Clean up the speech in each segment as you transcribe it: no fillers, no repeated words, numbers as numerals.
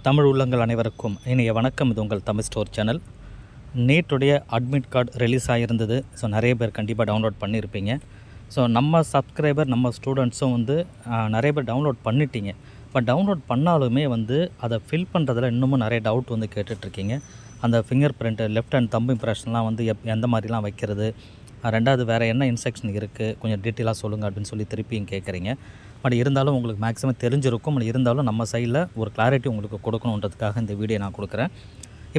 தமிழ் உள்ளங்கள் அனைவருக்கும் இனிய வணக்கம். இது உங்கள் தமிழ் ஸ்டோர் சேனல். நீட்டுடைய அட்மிட் கார்டு ரிலீஸ் ஆகியிருந்தது. ஸோ நிறைய பேர் கண்டிப்பாக டவுன்லோட் பண்ணியிருப்பீங்க. ஸோ நம்ம சப்ஸ்கிரைபர் நம்ம ஸ்டூடெண்ட்ஸும் நிறைய பேர் டவுன்லோட் பண்ணிட்டீங்க. பட் டவுன்லோட் பண்ணாலுமே அதை ஃபில் பண்ணுறதுல இன்னமும் நிறைய டவுட் கேட்டுட்ருக்கீங்க. அந்த ஃபிங்கர் பிரிண்ட்டு லெஃப்ட் ஹேண்ட் தம்பு இம்ப்ரெஷன்லாம் எந்த மாதிரிலாம் வைக்கிறது, ரெண்டாவது வேறு என்ன இன்ஸ்ட்ரக்ஷன் இருக்குது, கொஞ்சம் டீட்டெயிலாக சொல்லுங்கள் அப்படின்னு சொல்லி திருப்பியும் கேட்குறீங்க. பட் இருந்தாலும் உங்களுக்கு மேக்ஸிமம் தெரிஞ்சிருக்கும். பட் இருந்தாலும் நம்ம சைடில் ஒரு கிளாரிட்டி உங்களுக்கு கொடுக்கணுன்றதுக்காக இந்த வீடியோ நான் கொடுக்குறேன்.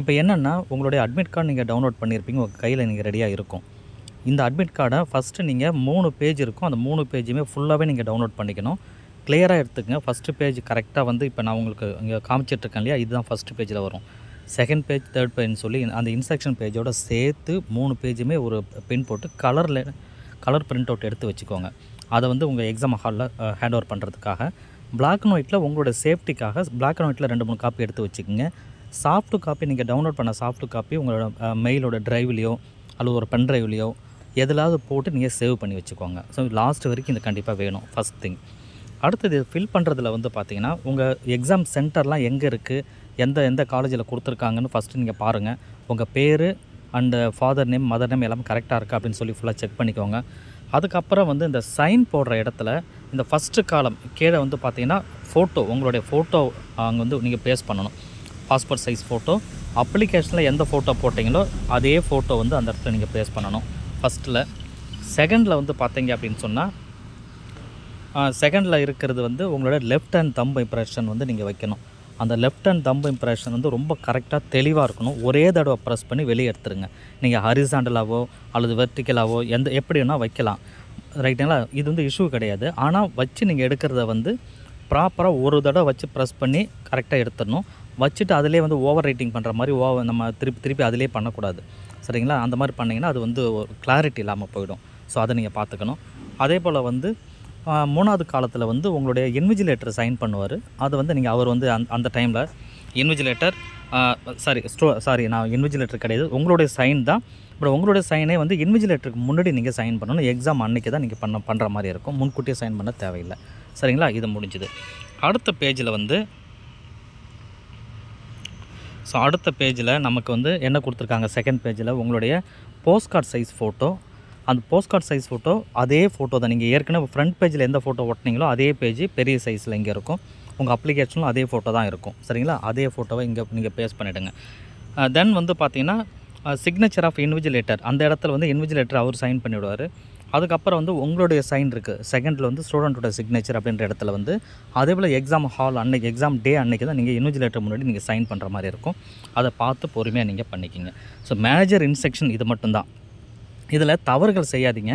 இப்போ என்னென்னா, உங்களுடைய அட்மிட் கார்டு நீங்கள் டவுன்லோட் பண்ணியிருப்பீங்க, உங்கள் கையில் நீங்கள் ரெடியாக இருக்கும். இந்த அட்மிட் கார்டை ஃபஸ்ட்டு நீங்கள் 3 பேஜ் இருக்கும், அந்த 3 பேஜுமே ஃபுல்லாகவே நீங்கள் டவுன்லோட் பண்ணிக்கணும். கிளியராக எடுத்துக்கங்க. ஃபஸ்ட்டு பேஜ் கரெக்டாக இப்போ நான் உங்களுக்கு இங்கே காமிச்சிட்ருக்கேன் இல்லையா, இதுதான் ஃபஸ்ட்டு பேஜில் வரும். செகண்ட் பேஜ், தேர்ட் பேஜ்னு சொல்லி அந்த இன்ஸ்ட்ரக்ஷன் பேஜோட சேர்த்து 3 பேஜுமே ஒரு பின் போட்டு கலர் பிரிண்ட் அவுட் எடுத்து வச்சுக்கோங்க. அதை உங்கள் எக்ஸாம் ஹாலில் ஹேண்ட் ஓவர் பண்ணுறதுக்காக. பிளாக் அண்ட் ஒயிட்டில் உங்களோட சேஃப்டிக்காக பிளாக் அண்ட் ஒயிட்டில் 2-3 காப்பி எடுத்து வச்சுக்கோங்க. சாஃப்ட் காப்பி நீங்கள் டவுன்லோட் பண்ண சாஃப்ட் காப்பி உங்களோட மெயிலோட ட்ரைவ்லேயோ அல்லது ஒரு பென் ட்ரைவ்லேயோ எதிலாவது போட்டு நீங்கள் சேவ் பண்ணி வச்சுக்கோங்க. ஸோ லாஸ்ட் வரைக்கும் இது கண்டிப்பாக வேணும், ஃபஸ்ட் திங். அடுத்தது ஃபில் பண்ணுறதுல பார்த்தீங்கன்னா, உங்கள் எக்ஸாம் சென்டர்லாம் எங்கே இருக்குது, எந்த காலேஜில் கொடுத்துருக்காங்கன்னு ஃபஸ்ட்டு நீங்கள் பாருங்கள். உங்கள் பேர் and father name, mother name எல்லாமே கரெக்டாக இருக்கா அப்படின்னு சொல்லி ஃபுல்லாக செக் பண்ணிக்கோங்க. அதுக்கப்புறம் இந்த சைன் போடுற இடத்துல இந்த ஃபஸ்ட்டு காலம் கீழே பார்த்தீங்கன்னா ஃபோட்டோ, உங்களுடைய ஃபோட்டோ அங்கே நீங்கள் பேஸ்ட் பண்ணணும். பாஸ்போர்ட் சைஸ் ஃபோட்டோ, அப்ளிகேஷனில் எந்த ஃபோட்டோ போட்டிங்களோ அதே ஃபோட்டோ அந்த இடத்துல நீங்கள் பேஸ்ட் பண்ணணும் ஃபஸ்ட்டில். செகண்டில் பார்த்தீங்க அப்படின்னு சொன்னால், செகண்டில் இருக்கிறது உங்களோட லெஃப்ட் ஹேண்ட் தம்பு இம்ப்ரெஷன் நீங்கள் வைக்கணும். அந்த லெஃப்ட் ஹேண்ட் தம்பு இம்ப்ரெஷன் ரொம்ப கரெக்டாக தெளிவாக இருக்கணும். ஒரே தடவை ப்ரெஸ் பண்ணி வெளியே எடுத்துருங்க. நீங்கள் ஹரிசாண்டலாவோ அல்லது வெர்டிக்கலாவோ எப்படி வேணால் வைக்கலாம், ரைட்டுங்களா? இது இஷ்யூ கிடையாது. ஆனால் வச்சு நீங்கள் எடுக்கிறத ப்ராப்பராக ஒரு தடவை வச்சு ப்ரெஸ் பண்ணி கரெக்டாக எடுத்துடணும். வச்சுட்டு அதிலே ஓவர் ரைட்டிங் பண்ணுற மாதிரி நம்ம திருப்பி அதிலே பண்ணக்கூடாது, சரிங்களா? அந்த மாதிரி பண்ணிங்கன்னா அது ஒரு கிளாரிட்டி இல்லாமல் போயிடும். ஸோ அதை நீங்கள் பார்த்துக்கணும். அதே போல் 3வது காலத்தில் உங்களுடைய இன்விஜிலேட்டர் சைன் பண்ணுவார். அது நீங்கள் அவர் அந்த டைமில் இன்விஜிலேட்டர் நான் இன்விஜிலேட்டர் கிடையாது, உங்களுடைய சைன் தான். பட் உங்களுடைய சைனே இன்விஜிலேட்டருக்கு முன்னாடி நீங்கள் சைன் பண்ணணும். எக்ஸாம் அன்றைக்கி தான் நீங்கள் பண்ணுற மாதிரி இருக்கும். முன்கூட்டியே சைன் பண்ண தேவையில்லை, சரிங்களா? இது முடிஞ்சுது. அடுத்த பேஜில் அடுத்த பேஜில் நமக்கு என்ன கொடுத்துருக்காங்க, செகண்ட் பேஜில் உங்களுடைய போஸ்ட் கார்டு சைஸ் ஃபோட்டோ. அந்த போஸ்ட் கார்டு சைஸ் ஃபோட்டோ அதே ஃபோட்டோ தான். நீங்கள் ஏற்கனவே ஃப்ரண்ட் பேஜில் எந்த ஃபோட்டோ ஒட்டினீங்களோ அதே பேஜ் பெரிய சைஸில் இங்கே இருக்கும். உங்கள் அப்ளிகேஷனும் அதே ஃபோட்டோ தான் இருக்கும், சரிங்களா? அதே ஃபோட்டோவை இங்கே நீங்கள் பேஸ்ட் பண்ணிவிடுங்க. தென் பார்த்தீங்கன்னா சிக்னேச்சர் ஆஃப் இன்விஜிலேட்டர், அந்த இடத்துல இன்விஜிலேட்டர் அவர் சைன் பண்ணிவிடுவார். அதுக்கப்புறம் உங்களுடைய சைன் இருக்குது. செகண்டில் ஸ்டூடெண்ட்டோட சிக்னேச்சர் அப்படின்ற இடத்துல அதே போல் எக்ஸாம் ஹால் அன்றைக்கி, எக்ஸாம் டே அன்றைக்கி தான் நீங்கள் இன்விஜிலேட்டர் முன்னாடி நீங்கள் சைன் பண்ணுற மாதிரி இருக்கும். அதை பார்த்து பொறுமையாக நீங்கள் பண்ணிக்கிங்க. ஸோ மேனேஜர் இன்ஸ்ட்ரக்ஷன் இது மட்டும்தான். இதில் தவறுகள் செய்யாதீங்க.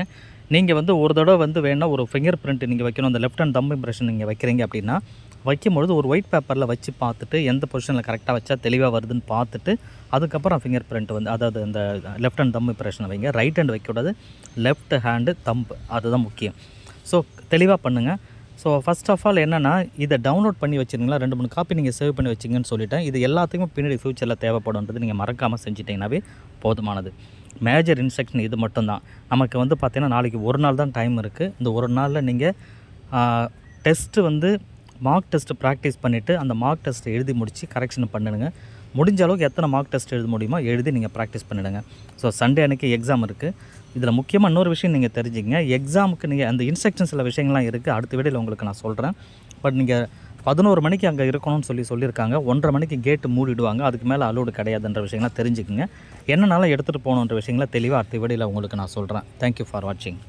நீங்கள் ஒரு தடவை வேணால் ஒரு ஃபிங்கர் பிரிண்ட் நீங்கள் வைக்கணும். அந்த லெஃப்ட் ஹேண்ட் தம்பு இம்ப்ரெஷன் நீங்கள் வைக்கிறீங்க அப்படின்னா, வைக்கும்பொழுது ஒரு ஒயிட் பேப்பரில் வச்சு பார்த்துட்டு எந்த பொசிஷனில் கரெக்டாக வச்சா தெளிவாக வருதுன்னு பார்த்துட்டு அதுக்கப்புறம் ஃபிங்கர் பிரிண்ட் அதாவது இந்த லெஃப்ட் ஹேண்ட் தம்பு இம்ப்ரெஷனை வைங்க. ரைட் ஹேண்ட் வைக்கக்கூடாது, லெஃப்ட் ஹேண்டு தம்பு, அதுதான் முக்கியம். ஸோ தெளிவாக பண்ணுங்கள். ஸோ ஃபஸ்ட் ஆஃப் ஆல் என்னென்னா, இதை டவுன்லோட் பண்ணி வச்சுருங்களா, 2-3 காப்பி நீங்கள் சேவ் பண்ணி வச்சிங்கன்னு சொல்லிட்டேன். இது எல்லாத்துக்குமே பின்னாடி ஃப்யூச்சரில் தேவைப்படுன்றது நீங்கள் மறக்காமல் செஞ்சிட்டிங்கனாவே போதுமானது. மேஜர் இன்ஸ்ட்ரக்ஷன் இது மட்டும்தான். நமக்கு பார்த்தீங்கன்னா நாளைக்கு ஒரு நாள் தான் டைம் இருக்குது. இந்த ஒரு நாளில் நீங்கள் டெஸ்ட்டு மார்க் டெஸ்ட்டு ப்ராக்டிஸ் பண்ணிவிட்டு அந்த மார்க் டெஸ்ட்டை எழுதி முடித்து கரெக்ஷன் பண்ணிடுங்க. முடிஞ்ச அளவுக்கு எத்தனை மார்க் டெஸ்ட் எழுத முடியுமோ எழுதி நீங்கள் ப்ராக்டிஸ் பண்ணிவிடுங்க. ஸோ சண்டே அன்றைக்கி எக்ஸாம் இருக்குது. இதில் முக்கியமாக இன்னொரு விஷயம் நீங்கள் தெரிஞ்சுங்க. எக்ஸாமுக்கு நீங்கள் அந்த இன்ஸ்ட்ரக்ஷன் சில விஷயங்கள்லாம் இருக்குது, அடுத்த வீடியோவில் உங்களுக்கு நான் சொல்கிறேன். பட் நீங்கள் 11 மணிக்கு அங்கே இருக்கணும்னு சொல்லியிருக்காங்க. 1:30 மணிக்கு கேட்டு மூடிடுவாங்க. அதுக்கு மேலே அலோடு கிடையாதுன்ற விஷயங்கள்லாம் தெரிஞ்சுக்குங்க. என்னென்னாலும் எடுத்துகிட்டு போகணுன்ற விஷயங்களை தெளிவாக அடுத்த வீடியோவில் உங்களுக்கு நான் சொல்கிறேன். தேங்க்யூ ஃபார் வாட்சிங்.